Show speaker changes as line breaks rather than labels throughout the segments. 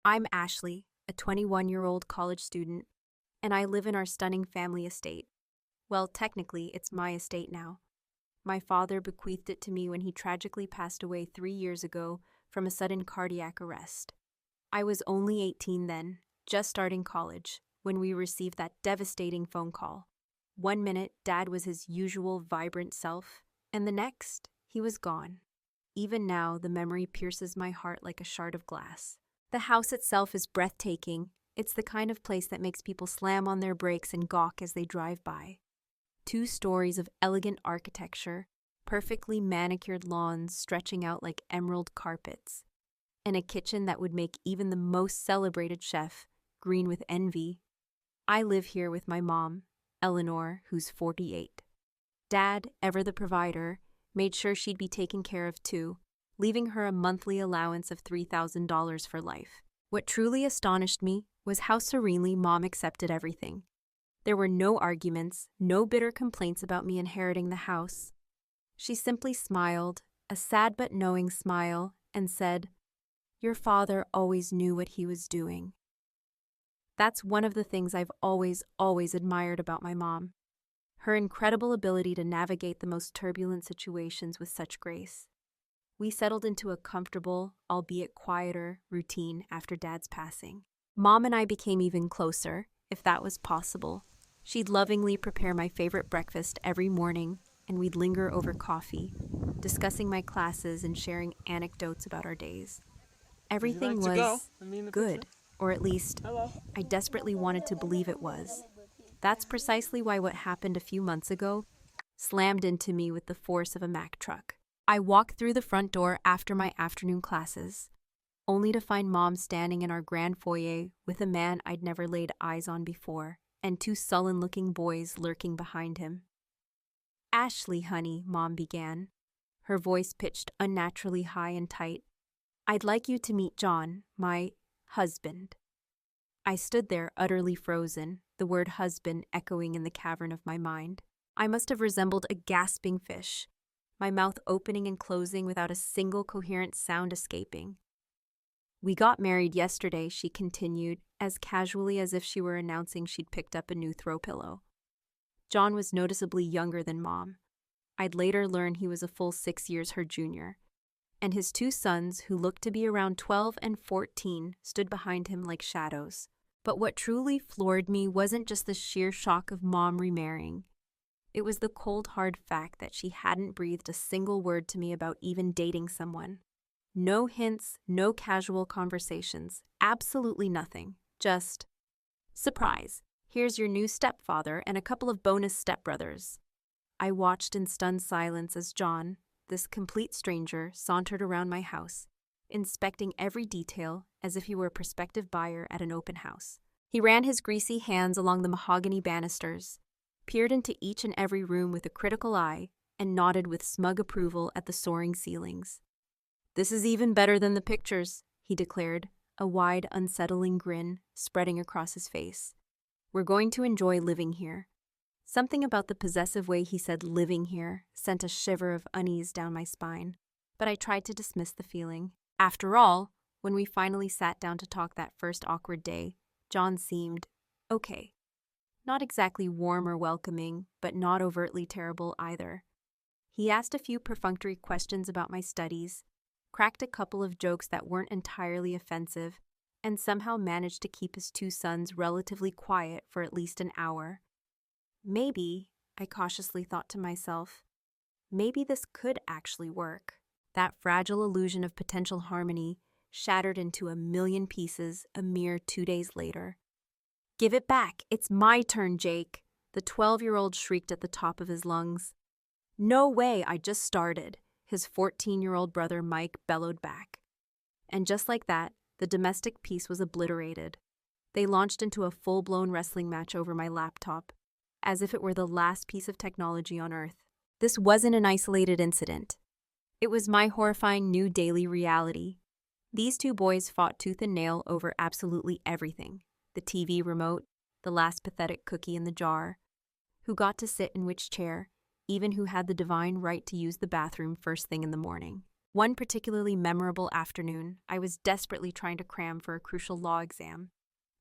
I'm Ashley, a 21-year-old college student, and I live in our stunning family estate. Well, technically, it's my estate now. My father bequeathed it to me when he tragically passed away 3 years ago from a sudden cardiac arrest. I was only 18 then, just starting college, when we received that devastating phone call. 1 minute, Dad was his usual vibrant self, and the next, he was gone. Even now, the memory pierces my heart like a shard of glass. The house itself is breathtaking. It's the kind of place that makes people slam on their brakes and gawk as they drive by. 2 stories of elegant architecture, perfectly manicured lawns stretching out like emerald carpets, and a kitchen that would make even the most celebrated chef green with envy. I live here with my mom, Eleanor, who's 48. Dad, ever the provider, made sure she'd be taken care of too, leaving her a monthly allowance of $3,000 for life. What truly astonished me was how serenely Mom accepted everything. There were no arguments, no bitter complaints about me inheriting the house. She simply smiled, a sad but knowing smile, and said, "Your father always knew what he was doing." That's one of the things I've always admired about my mom. Her incredible ability to navigate the most turbulent situations with such grace. We settled into a comfortable, albeit quieter, routine after Dad's passing. Mom and I became even closer, if that was possible. She'd lovingly prepare my favorite breakfast every morning, and we'd linger over coffee, discussing my classes and sharing anecdotes about our days. Everything was good, or at least, I desperately wanted to believe it was. That's precisely why what happened a few months ago slammed into me with the force of a Mack truck. I walked through the front door after my afternoon classes, only to find Mom standing in our grand foyer with a man I'd never laid eyes on before, and 2 sullen-looking boys lurking behind him. "Ashley, honey," Mom began, her voice pitched unnaturally high and tight, "I'd like you to meet John, my husband." I stood there utterly frozen, the word husband echoing in the cavern of my mind. I must have resembled a gasping fish, my mouth opening and closing without a single coherent sound escaping. "We got married yesterday," she continued, as casually as if she were announcing she'd picked up a new throw pillow. John was noticeably younger than Mom. I'd later learn he was a full 6 years her junior. And his 2 sons, who looked to be around 12 and 14, stood behind him like shadows. But what truly floored me wasn't just the sheer shock of Mom remarrying. It was the cold, hard fact that she hadn't breathed a single word to me about even dating someone. No hints, no casual conversations, absolutely nothing. Just, "Surprise, here's your new stepfather and a couple of bonus stepbrothers." I watched in stunned silence as John, this complete stranger, sauntered around my house, inspecting every detail as if he were a prospective buyer at an open house. He ran his greasy hands along the mahogany banisters, peered into each and every room with a critical eye, and nodded with smug approval at the soaring ceilings. "This is even better than the pictures," he declared, a wide, unsettling grin spreading across his face. "We're going to enjoy living here." Something about the possessive way he said "living here" sent a shiver of unease down my spine, but I tried to dismiss the feeling. After all, when we finally sat down to talk that first awkward day, John seemed okay. Not exactly warm or welcoming, but not overtly terrible either. He asked a few perfunctory questions about my studies, cracked a couple of jokes that weren't entirely offensive, and somehow managed to keep his 2 sons relatively quiet for at least an hour. Maybe, I cautiously thought to myself, maybe this could actually work. That fragile illusion of potential harmony shattered into a million pieces a mere 2 days later. "Give it back! It's my turn, Jake!" the 12-year-old shrieked at the top of his lungs. "No way, I just started," his 14-year-old brother Mike bellowed back. And just like that, the domestic peace was obliterated. They launched into a full-blown wrestling match over my laptop, as if it were the last piece of technology on Earth. This wasn't an isolated incident. It was my horrifying new daily reality. These 2 boys fought tooth and nail over absolutely everything. The TV remote, the last pathetic cookie in the jar, who got to sit in which chair, even who had the divine right to use the bathroom first thing in the morning. One particularly memorable afternoon, I was desperately trying to cram for a crucial law exam.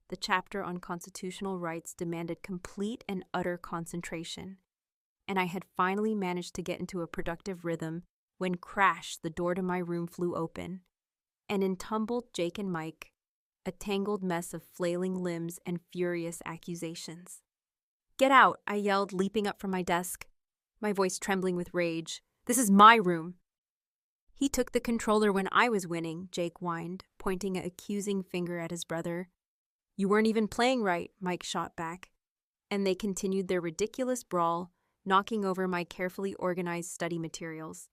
The chapter on constitutional rights demanded complete and utter concentration, and I had finally managed to get into a productive rhythm when crash, the door to my room flew open, and in tumbled Jake and Mike, a tangled mess of flailing limbs and furious accusations. "Get out!" I yelled, leaping up from my desk, my voice trembling with rage. "This is my room." "He took the controller when I was winning," Jake whined, pointing an accusing finger at his brother. "You weren't even playing right," Mike shot back, and they continued their ridiculous brawl, knocking over my carefully organized study materials.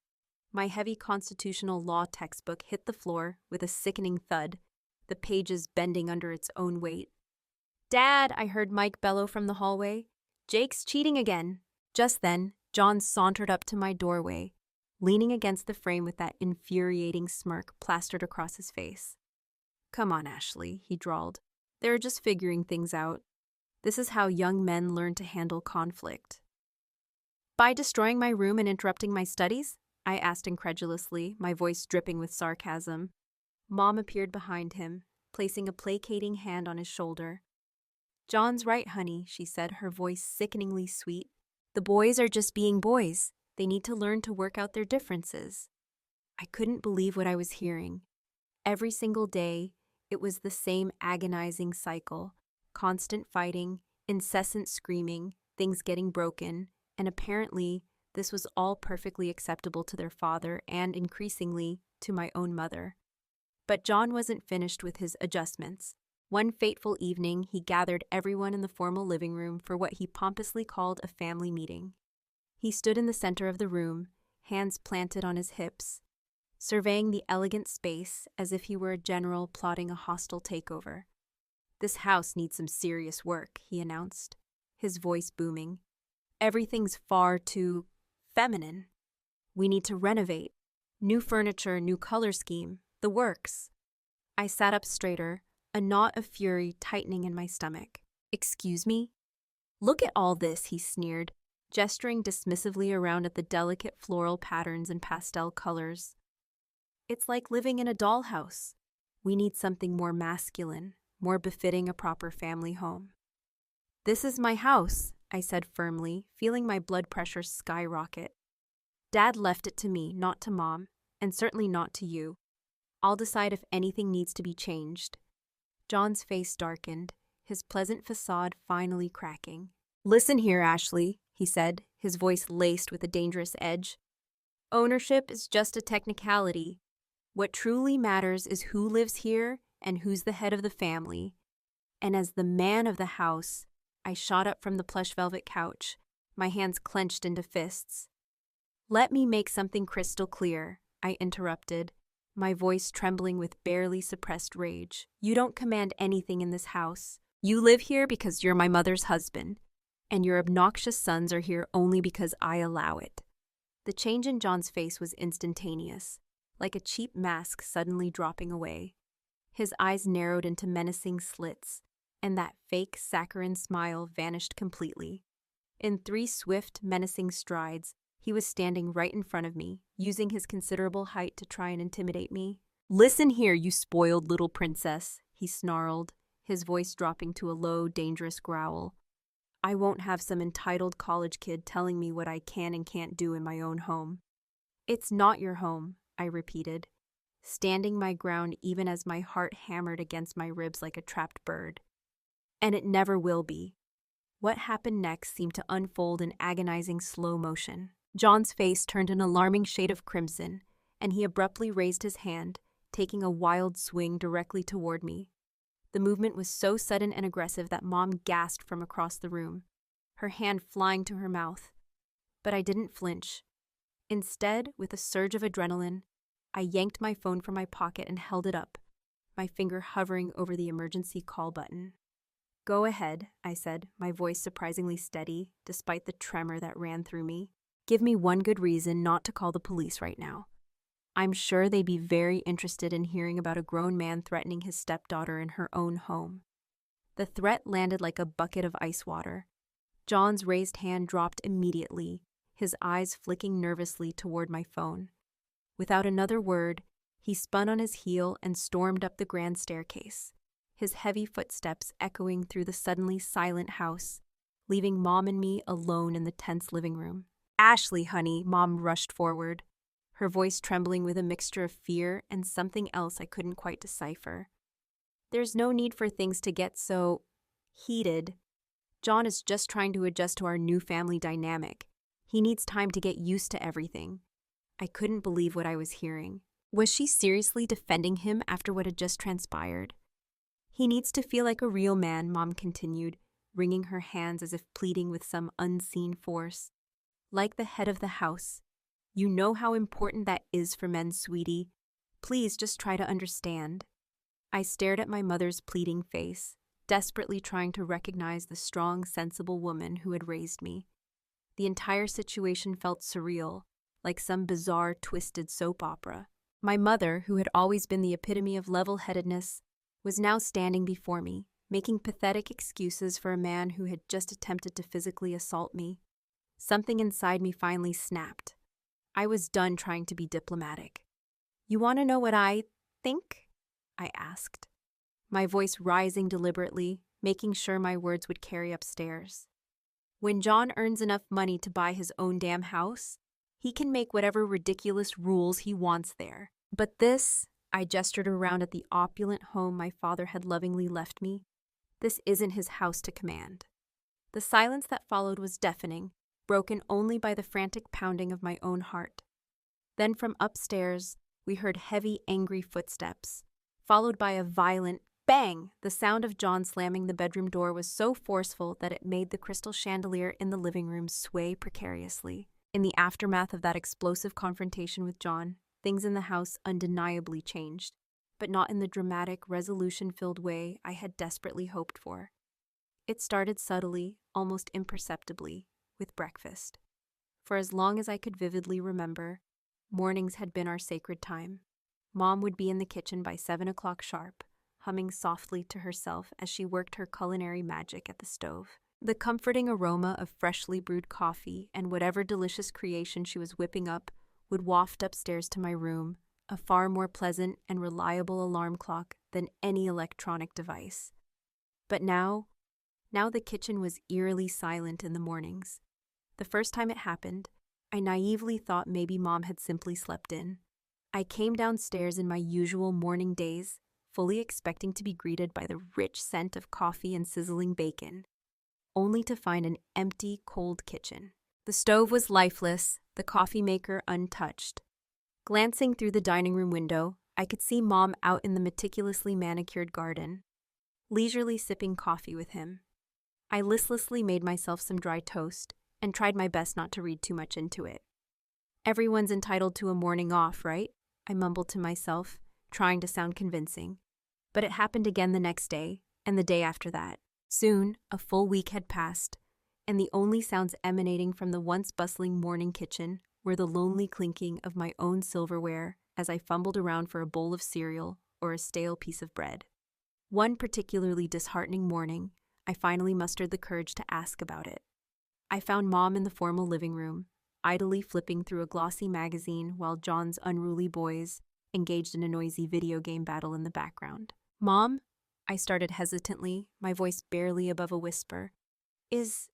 My heavy constitutional law textbook hit the floor with a sickening thud, the pages bending under its own weight. "Dad," I heard Mike bellow from the hallway. "Jake's cheating again." Just then, John sauntered up to my doorway, leaning against the frame with that infuriating smirk plastered across his face. "Come on, Ashley," he drawled. "They're just figuring things out. This is how young men learn to handle conflict." "By destroying my room and interrupting my studies?" I asked incredulously, my voice dripping with sarcasm. Mom appeared behind him, placing a placating hand on his shoulder. "John's right, honey," she said, her voice sickeningly sweet. "The boys are just being boys. They need to learn to work out their differences." I couldn't believe what I was hearing. Every single day, it was the same agonizing cycle: constant fighting, incessant screaming, things getting broken, and apparently, this was all perfectly acceptable to their father and, increasingly, to my own mother. But John wasn't finished with his adjustments. One fateful evening, he gathered everyone in the formal living room for what he pompously called a family meeting. He stood in the center of the room, hands planted on his hips, surveying the elegant space as if he were a general plotting a hostile takeover. "This house needs some serious work," he announced, his voice booming. "Everything's far too feminine. We need to renovate. New furniture, new color scheme, the works." I sat up straighter, a knot of fury tightening in my stomach. "Excuse me?" "Look at all this," he sneered, gesturing dismissively around at the delicate floral patterns and pastel colors. "It's like living in a dollhouse. We need something more masculine, more befitting a proper family home." "This is my house," I said firmly, feeling my blood pressure skyrocket. "Dad left it to me, not to Mom, and certainly not to you. I'll decide if anything needs to be changed." John's face darkened, his pleasant facade finally cracking. "Listen here, Ashley," he said, his voice laced with a dangerous edge. "Ownership is just a technicality. What truly matters is who lives here and who's the head of the family. And as the man of the house," I shot up from the plush velvet couch, my hands clenched into fists. "Let me make something crystal clear," I interrupted, my voice trembling with barely suppressed rage. "You don't command anything in this house. You live here because you're my mother's husband, and your obnoxious sons are here only because I allow it." The change in John's face was instantaneous, like a cheap mask suddenly dropping away. His eyes narrowed into menacing slits, and that fake saccharine smile vanished completely. In 3 swift, menacing strides, he was standing right in front of me, using his considerable height to try and intimidate me. "Listen here, you spoiled little princess," he snarled, his voice dropping to a low, dangerous growl. "I won't have some entitled college kid telling me what I can and can't do in my own home." "It's not your home," I repeated, standing my ground even as my heart hammered against my ribs like a trapped bird. "And it never will be." What happened next seemed to unfold in agonizing slow motion. John's face turned an alarming shade of crimson, and he abruptly raised his hand, taking a wild swing directly toward me. The movement was so sudden and aggressive that Mom gasped from across the room, her hand flying to her mouth. But I didn't flinch. Instead, with a surge of adrenaline, I yanked my phone from my pocket and held it up, my finger hovering over the emergency call button. "Go ahead," I said, my voice surprisingly steady, despite the tremor that ran through me. "Give me one good reason not to call the police right now. I'm sure they'd be very interested in hearing about a grown man threatening his stepdaughter in her own home." The threat landed like a bucket of ice water. John's raised hand dropped immediately, his eyes flicking nervously toward my phone. Without another word, he spun on his heel and stormed up the grand staircase, his heavy footsteps echoing through the suddenly silent house, leaving Mom and me alone in the tense living room. "Ashley, honey," Mom rushed forward, her voice trembling with a mixture of fear and something else I couldn't quite decipher. "There's no need for things to get so heated. John is just trying to adjust to our new family dynamic. He needs time to get used to everything." I couldn't believe what I was hearing. Was she seriously defending him after what had just transpired? "He needs to feel like a real man," Mom continued, wringing her hands as if pleading with some unseen force. "Like the head of the house. You know how important that is for men, sweetie. Please just try to understand." I stared at my mother's pleading face, desperately trying to recognize the strong, sensible woman who had raised me. The entire situation felt surreal, like some bizarre, twisted soap opera. My mother, who had always been the epitome of level-headedness, was now standing before me, making pathetic excuses for a man who had just attempted to physically assault me. Something inside me finally snapped. I was done trying to be diplomatic. "You want to know what I think?" I asked, my voice rising deliberately, making sure my words would carry upstairs. "When John earns enough money to buy his own damn house, he can make whatever ridiculous rules he wants there. But this," I gestured around at the opulent home my father had lovingly left me, "this isn't his house to command." The silence that followed was deafening, broken only by the frantic pounding of my own heart. Then from upstairs, we heard heavy, angry footsteps, followed by a violent bang. The sound of John slamming the bedroom door was so forceful that it made the crystal chandelier in the living room sway precariously. In the aftermath of that explosive confrontation with John, things in the house undeniably changed, but not in the dramatic, resolution-filled way I had desperately hoped for. It started subtly, almost imperceptibly, with breakfast. For as long as I could vividly remember, mornings had been our sacred time. Mom would be in the kitchen by 7 o'clock sharp, humming softly to herself as she worked her culinary magic at the stove. The comforting aroma of freshly brewed coffee and whatever delicious creation she was whipping up would waft upstairs to my room, a far more pleasant and reliable alarm clock than any electronic device. But now the kitchen was eerily silent in the mornings. The first time it happened, I naively thought maybe Mom had simply slept in. I came downstairs in my usual morning daze, fully expecting to be greeted by the rich scent of coffee and sizzling bacon, only to find an empty, cold kitchen. The stove was lifeless, the coffee maker untouched. Glancing through the dining room window, I could see Mom out in the meticulously manicured garden, leisurely sipping coffee with him. I listlessly made myself some dry toast and tried my best not to read too much into it. "Everyone's entitled to a morning off, right?" I mumbled to myself, trying to sound convincing. But it happened again the next day, and the day after that. Soon, a full week had passed, and the only sounds emanating from the once bustling morning kitchen were the lonely clinking of my own silverware as I fumbled around for a bowl of cereal or a stale piece of bread. One particularly disheartening morning, I finally mustered the courage to ask about it. I found Mom in the formal living room, idly flipping through a glossy magazine while John's unruly boys engaged in a noisy video game battle in the background. "Mom?" I started hesitantly, my voice barely above a whisper. Is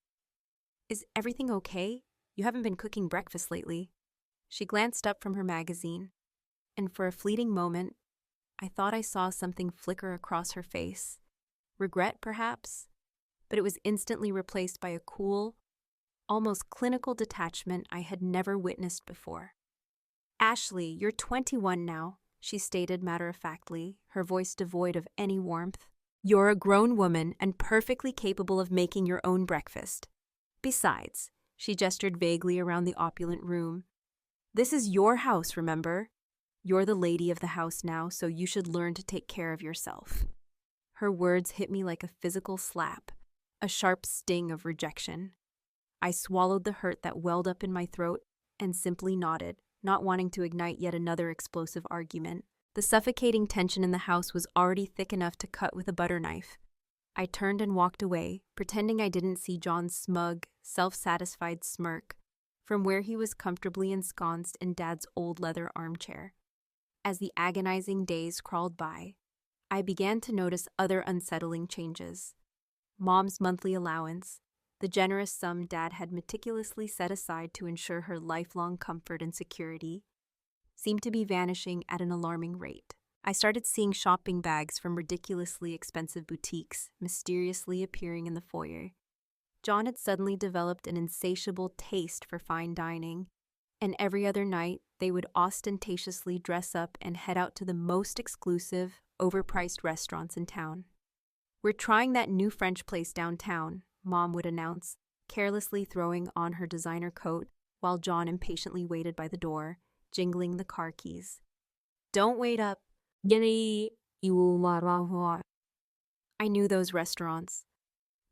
everything okay? You haven't been cooking breakfast lately." She glanced up from her magazine, and for a fleeting moment, I thought I saw something flicker across her face. Regret, perhaps? But it was instantly replaced by a cool, almost clinical detachment I had never witnessed before. "Ashley, you're 21 now," she stated matter-of-factly, her voice devoid of any warmth. "You're a grown woman and perfectly capable of making your own breakfast. Besides," she gestured vaguely around the opulent room, "this is your house, remember? You're the lady of the house now, so you should learn to take care of yourself." Her words hit me like a physical slap, a sharp sting of rejection. I swallowed the hurt that welled up in my throat and simply nodded, not wanting to ignite yet another explosive argument. The suffocating tension in the house was already thick enough to cut with a butter knife. I turned and walked away, pretending I didn't see John's smug, self-satisfied smirk, from where he was comfortably ensconced in Dad's old leather armchair. As the agonizing days crawled by, I began to notice other unsettling changes. Mom's monthly allowance, the generous sum Dad had meticulously set aside to ensure her lifelong comfort and security, seemed to be vanishing at an alarming rate. I started seeing shopping bags from ridiculously expensive boutiques mysteriously appearing in the foyer. John had suddenly developed an insatiable taste for fine dining, and every other night they would ostentatiously dress up and head out to the most exclusive, overpriced restaurants in town. "We're trying that new French place downtown," Mom would announce, carelessly throwing on her designer coat while John impatiently waited by the door, jingling the car keys. "Don't wait up. I knew those restaurants.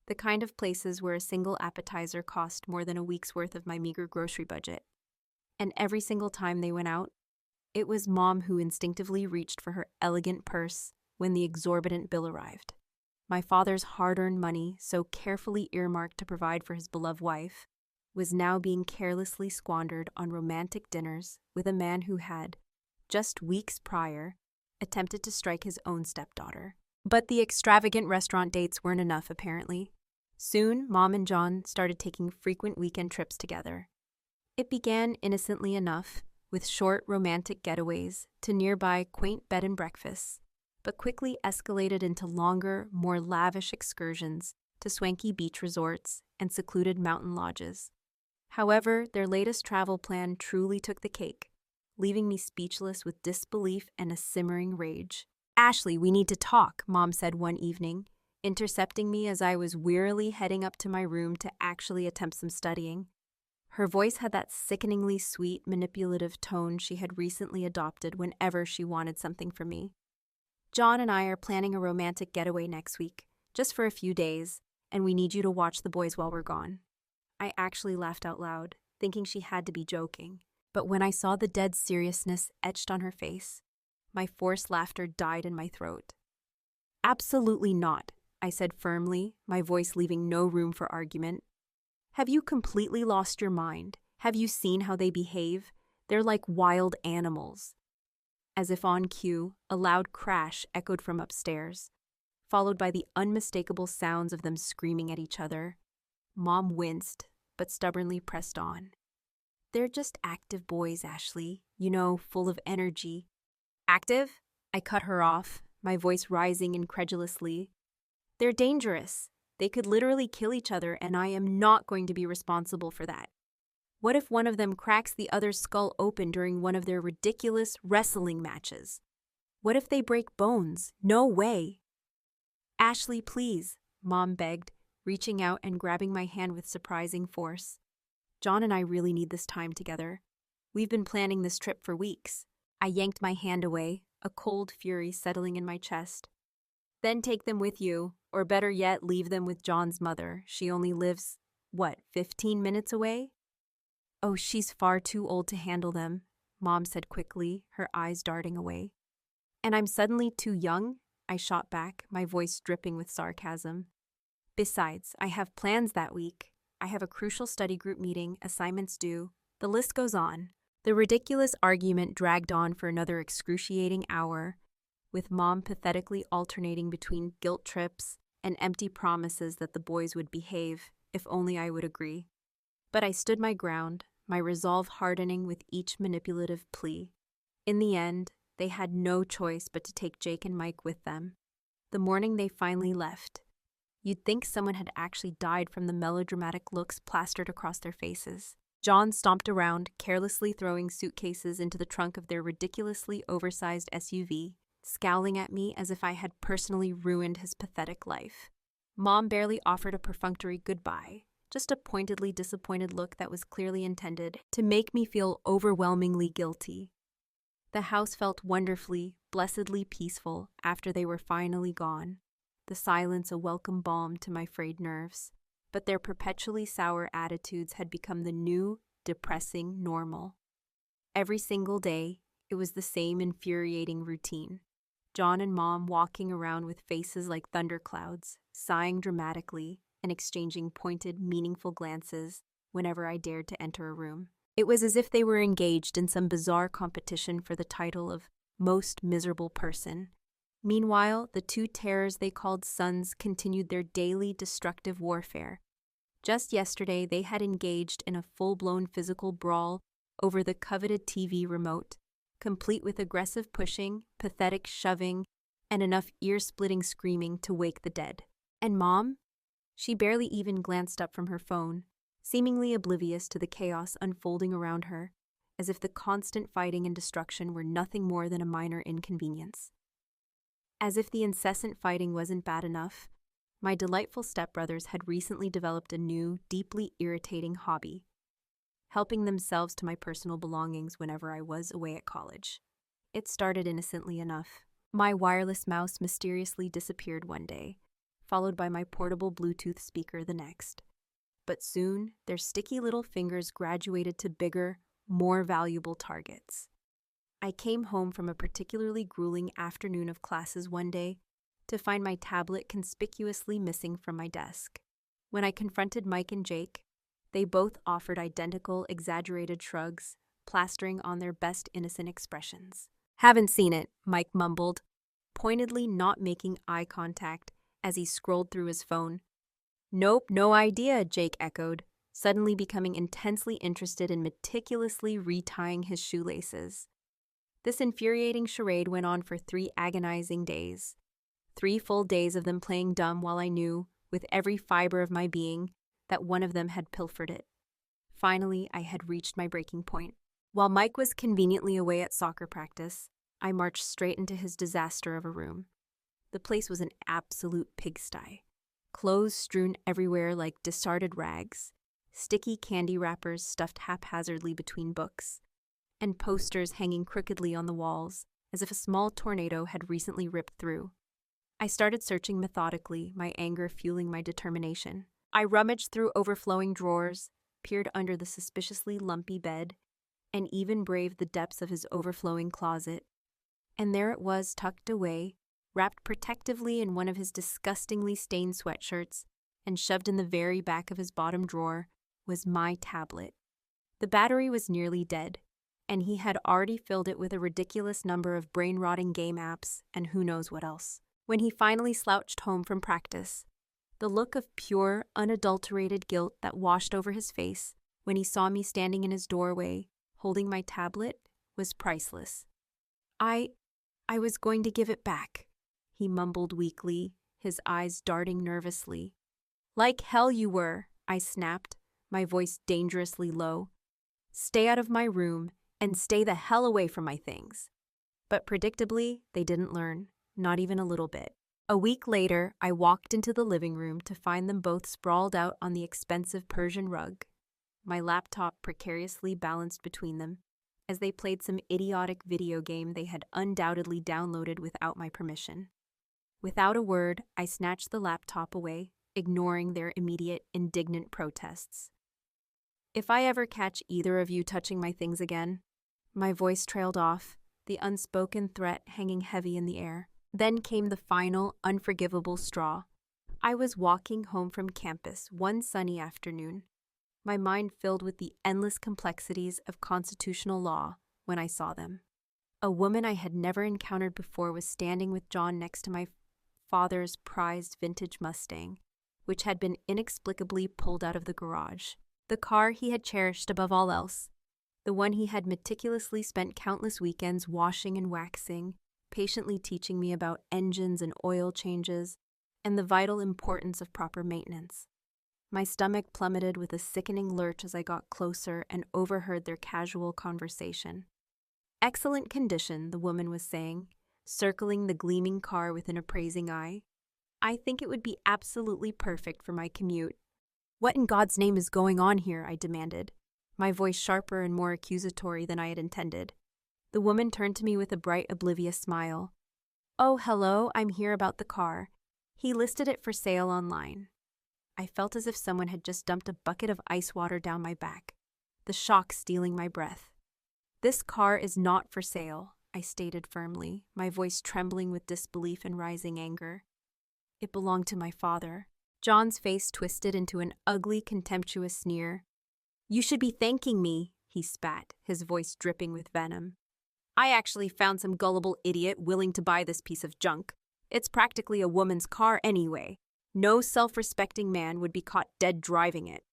The kind of places where a single appetizer cost more than a week's worth of my meager grocery budget. And every single time they went out, it was Mom who instinctively reached for her elegant purse when the exorbitant bill arrived. My father's hard-earned money, so carefully earmarked to provide for his beloved wife, was now being carelessly squandered on romantic dinners with a man who had, just weeks prior, attempted to strike his own stepdaughter. But the extravagant restaurant dates weren't enough, apparently. Soon, Mom and John started taking frequent weekend trips together. It began innocently enough, with short romantic getaways to nearby quaint bed and breakfasts, but quickly escalated into longer, more lavish excursions to swanky beach resorts and secluded mountain lodges. However, their latest travel plan truly took the cake, leaving me speechless with disbelief and a simmering rage. "Ashley, we need to talk," Mom said one evening, intercepting me as I was wearily heading up to my room to actually attempt some studying. Her voice had that sickeningly sweet, manipulative tone she had recently adopted whenever she wanted something from me. "John and I are planning a romantic getaway next week, just for a few days, and we need you to watch the boys while we're gone." I actually laughed out loud, thinking she had to be joking. But when I saw the dead seriousness etched on her face, my forced laughter died in my throat. "Absolutely not," I said firmly, my voice leaving no room for argument. "Have you completely lost your mind? Have you seen how they behave? They're like wild animals." As if on cue, a loud crash echoed from upstairs, followed by the unmistakable sounds of them screaming at each other. Mom winced, but stubbornly pressed on. "They're just active boys, Ashley. You know, full of energy." "Active?" I cut her off, my voice rising incredulously. "They're dangerous. They could literally kill each other, and I am not going to be responsible for that. What if one of them cracks the other's skull open during one of their ridiculous wrestling matches? What if they break bones? No way." "Ashley, please," Mom begged, reaching out and grabbing my hand with surprising force. "John and I really need this time together. We've been planning this trip for weeks." I yanked my hand away, a cold fury settling in my chest. "Then take them with you, or better yet, leave them with John's mother. She only lives, 15 minutes away?" "Oh, she's far too old to handle them," Mom said quickly, her eyes darting away. "And I'm suddenly too young?" I shot back, my voice dripping with sarcasm. "Besides, I have plans that week. I have a crucial study group meeting, assignments due. The list goes on." The ridiculous argument dragged on for another excruciating hour, with Mom pathetically alternating between guilt trips and empty promises that the boys would behave, if only I would agree. But I stood my ground, my resolve hardening with each manipulative plea. In the end, they had no choice but to take Jake and Mike with them. The morning they finally left, you'd think someone had actually died from the melodramatic looks plastered across their faces. John stomped around, carelessly throwing suitcases into the trunk of their ridiculously oversized SUV, scowling at me as if I had personally ruined his pathetic life. Mom barely offered a perfunctory goodbye, just a pointedly disappointed look that was clearly intended to make me feel overwhelmingly guilty. The house felt wonderfully, blessedly peaceful after they were finally gone, the silence a welcome balm to my frayed nerves. But their perpetually sour attitudes had become the new, depressing normal. Every single day, it was the same infuriating routine. John and Mom walking around with faces like thunderclouds, sighing dramatically and exchanging pointed, meaningful glances whenever I dared to enter a room. It was as if they were engaged in some bizarre competition for the title of most miserable person. Meanwhile, the two terrors they called sons continued their daily destructive warfare. Just yesterday, they had engaged in a full-blown physical brawl over the coveted TV remote, complete with aggressive pushing, pathetic shoving, and enough ear-splitting screaming to wake the dead. And Mom? She barely even glanced up from her phone, seemingly oblivious to the chaos unfolding around her, as if the constant fighting and destruction were nothing more than a minor inconvenience. As if the incessant fighting wasn't bad enough, my delightful stepbrothers had recently developed a new, deeply irritating hobby: helping themselves to my personal belongings whenever I was away at college. It started innocently enough. My wireless mouse mysteriously disappeared one day, followed by my portable Bluetooth speaker the next. But soon, their sticky little fingers graduated to bigger, more valuable targets. I came home from a particularly grueling afternoon of classes one day to find my tablet conspicuously missing from my desk. When I confronted Mike and Jake, they both offered identical, exaggerated shrugs, plastering on their best innocent expressions. "Haven't seen it," Mike mumbled, pointedly not making eye contact as he scrolled through his phone. "Nope, no idea," Jake echoed, suddenly becoming intensely interested in meticulously retying his shoelaces. This infuriating charade went on for 3 agonizing days. 3 full days of them playing dumb while I knew, with every fiber of my being, that one of them had pilfered it. Finally, I had reached my breaking point. While Mike was conveniently away at soccer practice, I marched straight into his disaster of a room. The place was an absolute pigsty. Clothes strewn everywhere like discarded rags, sticky candy wrappers stuffed haphazardly between books, and posters hanging crookedly on the walls, as if a small tornado had recently ripped through. I started searching methodically, my anger fueling my determination. I rummaged through overflowing drawers, peered under the suspiciously lumpy bed, and even braved the depths of his overflowing closet. And there it was, tucked away, wrapped protectively in one of his disgustingly stained sweatshirts, and shoved in the very back of his bottom drawer, was my tablet. The battery was nearly dead, and he had already filled it with a ridiculous number of brain-rotting game apps and who knows what else. When he finally slouched home from practice, the look of pure, unadulterated guilt that washed over his face when he saw me standing in his doorway, holding my tablet, was priceless. I was going to give it back," he mumbled weakly, his eyes darting nervously. "Like hell you were," I snapped, my voice dangerously low. "Stay out of my room and stay the hell away from my things." But predictably, they didn't learn, not even a little bit. A week later, I walked into the living room to find them both sprawled out on the expensive Persian rug, my laptop precariously balanced between them, as they played some idiotic video game they had undoubtedly downloaded without my permission. Without a word, I snatched the laptop away, ignoring their immediate, indignant protests. "If I ever catch either of you touching my things again," my voice trailed off, the unspoken threat hanging heavy in the air. Then came the final, unforgivable straw. I was walking home from campus one sunny afternoon, my mind filled with the endless complexities of constitutional law, when I saw them. A woman I had never encountered before was standing with John next to my father's prized vintage Mustang, which had been inexplicably pulled out of the garage. The car he had cherished above all else, the one he had meticulously spent countless weekends washing and waxing, patiently teaching me about engines and oil changes, and the vital importance of proper maintenance. My stomach plummeted with a sickening lurch as I got closer and overheard their casual conversation. "Excellent condition," the woman was saying, circling the gleaming car with an appraising eye. "I think it would be absolutely perfect for my commute." "What in God's name is going on here?" I demanded, my voice sharper and more accusatory than I had intended. The woman turned to me with a bright, oblivious smile. "Oh, hello, I'm here about the car. He listed it for sale online." I felt as if someone had just dumped a bucket of ice water down my back, the shock stealing my breath. "This car is not for sale," I stated firmly, my voice trembling with disbelief and rising anger. "It belonged to my father." John's face twisted into an ugly, contemptuous sneer. You should be thanking me, he spat, his voice dripping with venom. I actually found some gullible idiot willing to buy this piece of junk. It's practically a woman's car anyway. No self-respecting man would be caught dead driving it.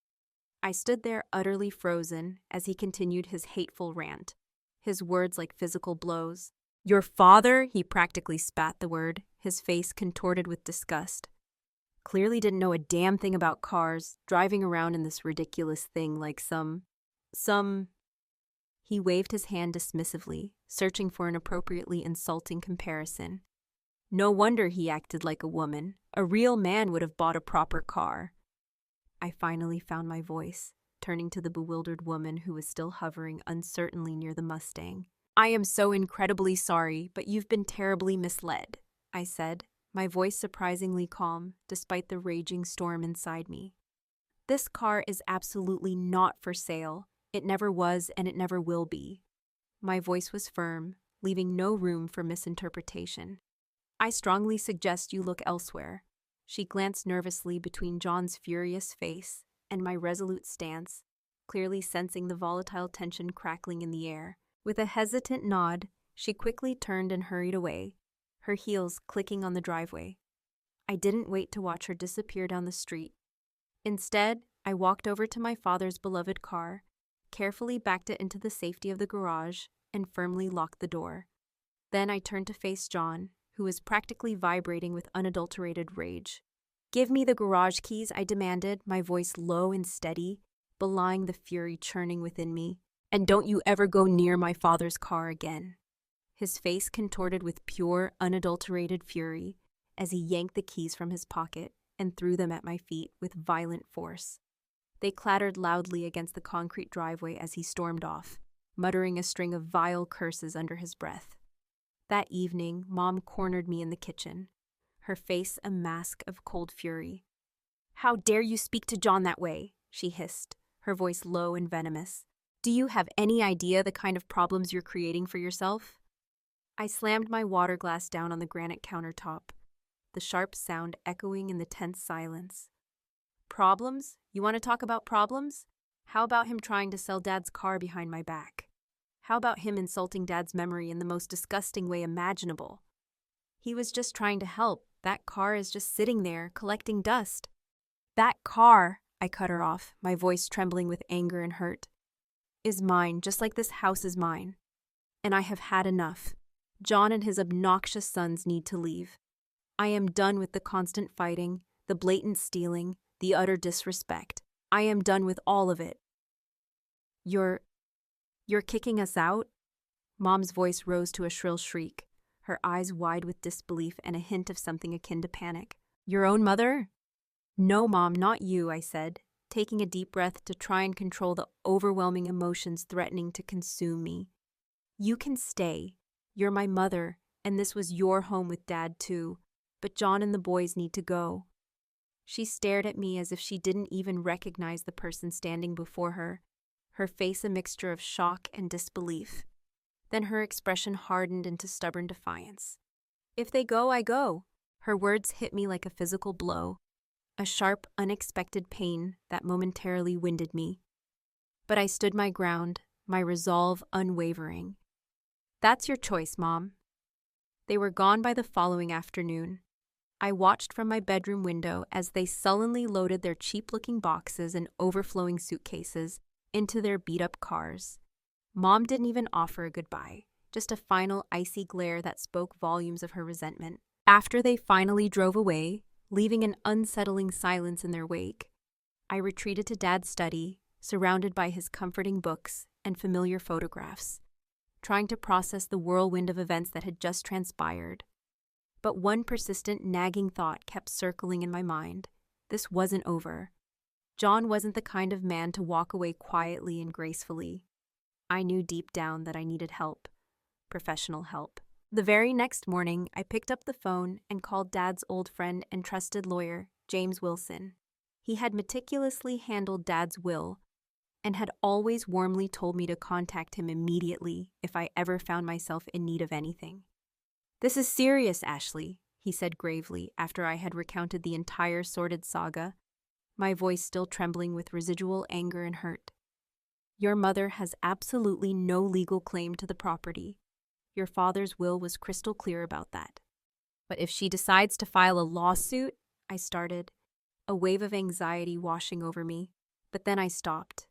I stood there utterly frozen as he continued his hateful rant, his words like physical blows. Your father? He practically spat the word, his face contorted with disgust. Clearly didn't know a damn thing about cars, driving around in this ridiculous thing like some... He waved his hand dismissively, searching for an appropriately insulting comparison. No wonder he acted like a woman. A real man would have bought a proper car. I finally found my voice, turning to the bewildered woman who was still hovering uncertainly near the Mustang. I am so incredibly sorry, but you've been terribly misled, I said, my voice surprisingly calm despite the raging storm inside me. This car is absolutely not for sale. It never was and it never will be. My voice was firm, leaving no room for misinterpretation. I strongly suggest you look elsewhere. She glanced nervously between John's furious face and my resolute stance, clearly sensing the volatile tension crackling in the air. With a hesitant nod, she quickly turned and hurried away, her heels clicking on the driveway. I didn't wait to watch her disappear down the street. Instead, I walked over to my father's beloved car, carefully backed it into the safety of the garage, and firmly locked the door. Then I turned to face John, who was practically vibrating with unadulterated rage. Give me the garage keys, I demanded, my voice low and steady, belying the fury churning within me. And don't you ever go near my father's car again. His face contorted with pure, unadulterated fury as he yanked the keys from his pocket and threw them at my feet with violent force. They clattered loudly against the concrete driveway as he stormed off, muttering a string of vile curses under his breath. That evening, Mom cornered me in the kitchen, her face a mask of cold fury. How dare you speak to John that way? She hissed, her voice low and venomous. Do you have any idea the kind of problems you're creating for yourself? I slammed my water glass down on the granite countertop, the sharp sound echoing in the tense silence. Problems? You want to talk about problems? How about him trying to sell Dad's car behind my back? How about him insulting Dad's memory in the most disgusting way imaginable? He was just trying to help. That car is just sitting there, collecting dust. That car, I cut her off, my voice trembling with anger and hurt, is mine, just like this house is mine. And I have had enough. John and his obnoxious sons need to leave. I am done with the constant fighting, the blatant stealing, the utter disrespect. I am done with all of it. You're kicking us out? Mom's voice rose to a shrill shriek, her eyes wide with disbelief and a hint of something akin to panic. Your own mother? No, Mom, not you, I said, taking a deep breath to try and control the overwhelming emotions threatening to consume me. You can stay. You're my mother, and this was your home with Dad too, but John and the boys need to go. She stared at me as if she didn't even recognize the person standing before her, her face a mixture of shock and disbelief. Then her expression hardened into stubborn defiance. If they go, I go. Her words hit me like a physical blow, a sharp, unexpected pain that momentarily winded me. But I stood my ground, my resolve unwavering. That's your choice, Mom. They were gone by the following afternoon. I watched from my bedroom window as they sullenly loaded their cheap-looking boxes and overflowing suitcases into their beat-up cars. Mom didn't even offer a goodbye, just a final icy glare that spoke volumes of her resentment. After they finally drove away, leaving an unsettling silence in their wake, I retreated to Dad's study, surrounded by his comforting books and familiar photographs, trying to process the whirlwind of events that had just transpired. But one persistent, nagging thought kept circling in my mind. This wasn't over. John wasn't the kind of man to walk away quietly and gracefully. I knew deep down that I needed help, professional help. The very next morning, I picked up the phone and called Dad's old friend and trusted lawyer, James Wilson. He had meticulously handled Dad's will and had always warmly told me to contact him immediately if I ever found myself in need of anything. This is serious, Ashley, he said gravely after I had recounted the entire sordid saga, my voice still trembling with residual anger and hurt. Your mother has absolutely no legal claim to the property. Your father's will was crystal clear about that. But if she decides to file a lawsuit, I started, a wave of anxiety washing over me. But then I stopped.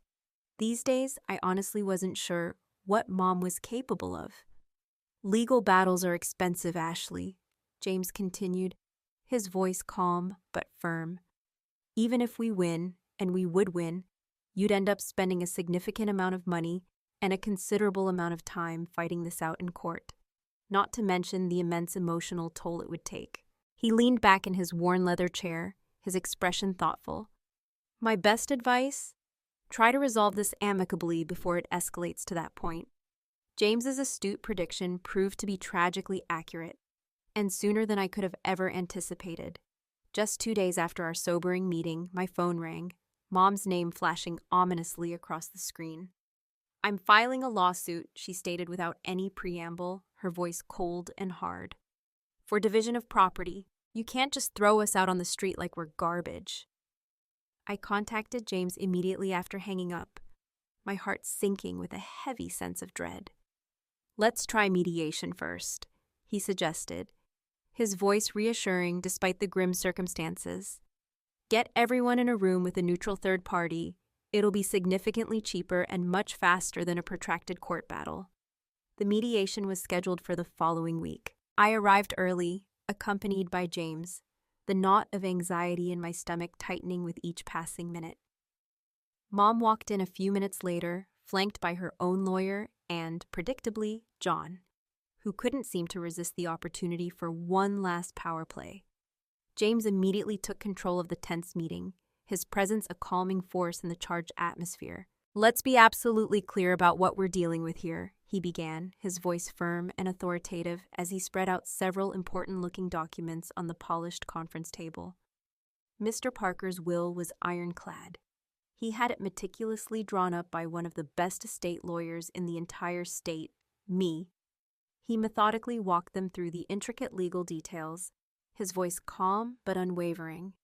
These days, I honestly wasn't sure what Mom was capable of. Legal battles are expensive, Ashley, James continued, his voice calm but firm. Even if we win, and we would win, you'd end up spending a significant amount of money and a considerable amount of time fighting this out in court, not to mention the immense emotional toll it would take. He leaned back in his worn leather chair, his expression thoughtful. My best advice? Try to resolve this amicably before it escalates to that point. James's astute prediction proved to be tragically accurate, and sooner than I could have ever anticipated. Just 2 days after our sobering meeting, my phone rang, Mom's name flashing ominously across the screen. I'm filing a lawsuit, she stated without any preamble, her voice cold and hard. For division of property. You can't just throw us out on the street like we're garbage. I contacted James immediately after hanging up, my heart sinking with a heavy sense of dread. Let's try mediation first, he suggested, his voice reassuring despite the grim circumstances. Get everyone in a room with a neutral third party. It'll be significantly cheaper and much faster than a protracted court battle. The mediation was scheduled for the following week. I arrived early, accompanied by James, the knot of anxiety in my stomach tightening with each passing minute. Mom walked in a few minutes later, flanked by her own lawyer and, predictably, John, who couldn't seem to resist the opportunity for one last power play. James immediately took control of the tense meeting, his presence a calming force in the charged atmosphere. Let's be absolutely clear about what we're dealing with here, he began, his voice firm and authoritative as he spread out several important-looking documents on the polished conference table. Mr. Parker's will was ironclad. He had it meticulously drawn up by one of the best estate lawyers in the entire state, me. He methodically walked them through the intricate legal details, his voice calm but unwavering.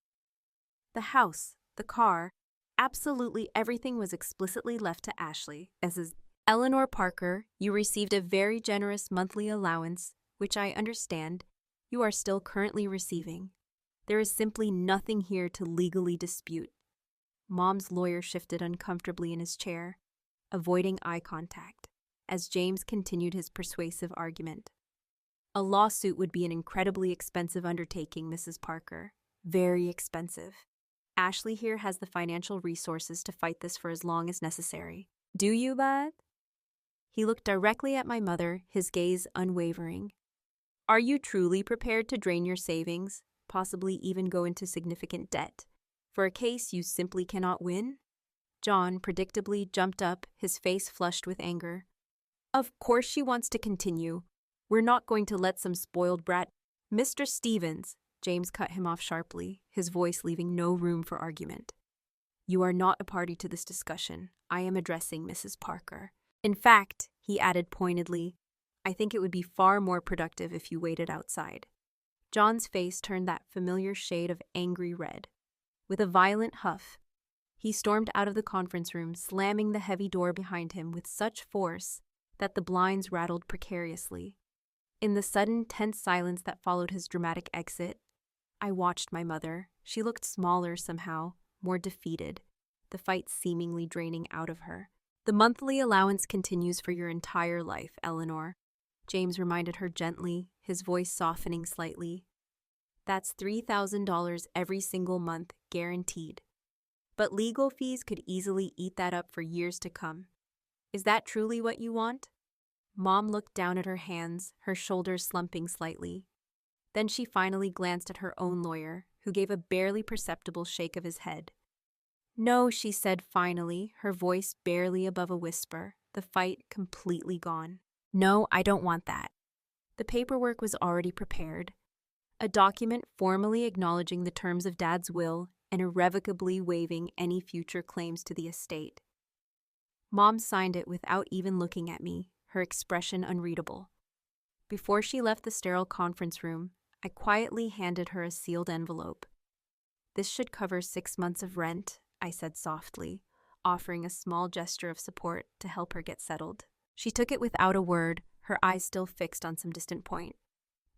The house, the car, absolutely everything was explicitly left to Ashley, as his Eleanor Parker, you received a very generous monthly allowance, which I understand you are still currently receiving. There is simply nothing here to legally dispute. Mom's lawyer shifted uncomfortably in his chair, avoiding eye contact, as James continued his persuasive argument. A lawsuit would be an incredibly expensive undertaking, Mrs. Parker. Very expensive. Ashley here has the financial resources to fight this for as long as necessary. Do you, bud? He looked directly at my mother, his gaze unwavering. Are you truly prepared to drain your savings, possibly even go into significant debt, for a case you simply cannot win? John predictably jumped up, his face flushed with anger. Of course she wants to continue. We're not going to let some spoiled brat. Mr. Stevens, James cut him off sharply, his voice leaving no room for argument. You are not a party to this discussion. I am addressing Mrs. Parker. In fact, he added pointedly, I think it would be far more productive if you waited outside. John's face turned that familiar shade of angry red. With a violent huff, he stormed out of the conference room, slamming the heavy door behind him with such force that the blinds rattled precariously. In the sudden, tense silence that followed his dramatic exit, I watched my mother. She looked smaller somehow, more defeated, the fight seemingly draining out of her. The monthly allowance continues for your entire life, Eleanor, James reminded her gently, his voice softening slightly. That's $3,000 every single month, guaranteed. But legal fees could easily eat that up for years to come. Is that truly what you want? Mom looked down at her hands, her shoulders slumping slightly. Then she finally glanced at her own lawyer, who gave a barely perceptible shake of his head. No, she said finally, her voice barely above a whisper, the fight completely gone. No, I don't want that. The paperwork was already prepared. A document formally acknowledging the terms of Dad's will and irrevocably waiving any future claims to the estate. Mom signed it without even looking at me, her expression unreadable. Before she left the sterile conference room, I quietly handed her a sealed envelope. This should cover 6 months of rent, I said softly, offering a small gesture of support to help her get settled. She took it without a word, her eyes still fixed on some distant point.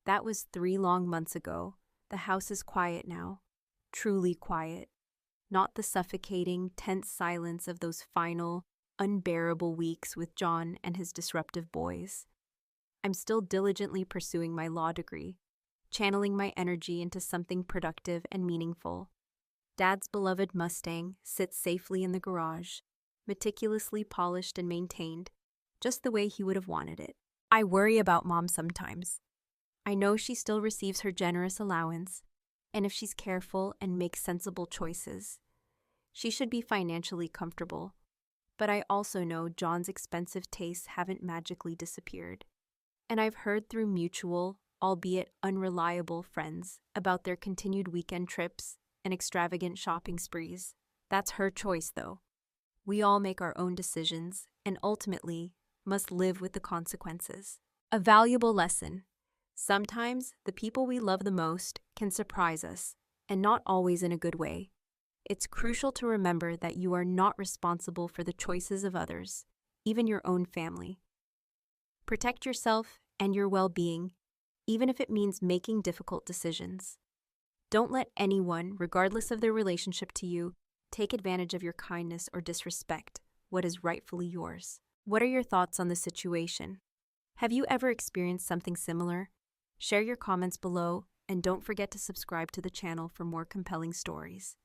That was 3 long months ago. The house is quiet now. Truly quiet. Not the suffocating, tense silence of those final, unbearable weeks with John and his disruptive boys. I'm still diligently pursuing my law degree, channeling my energy into something productive and meaningful. Dad's beloved Mustang sits safely in the garage, meticulously polished and maintained, just the way he would have wanted it. I worry about Mom sometimes. I know she still receives her generous allowance, and if she's careful and makes sensible choices, she should be financially comfortable. But I also know John's expensive tastes haven't magically disappeared. And I've heard through mutual, albeit unreliable, friends about their continued weekend trips and extravagant shopping sprees. That's her choice, though. We all make our own decisions and ultimately must live with the consequences. A valuable lesson. Sometimes the people we love the most can surprise us, and not always in a good way. It's crucial to remember that you are not responsible for the choices of others, even your own family. Protect yourself and your well-being, even if it means making difficult decisions. Don't let anyone, regardless of their relationship to you, take advantage of your kindness or disrespect what is rightfully yours. What are your thoughts on the situation? Have you ever experienced something similar? Share your comments below, and don't forget to subscribe to the channel for more compelling stories.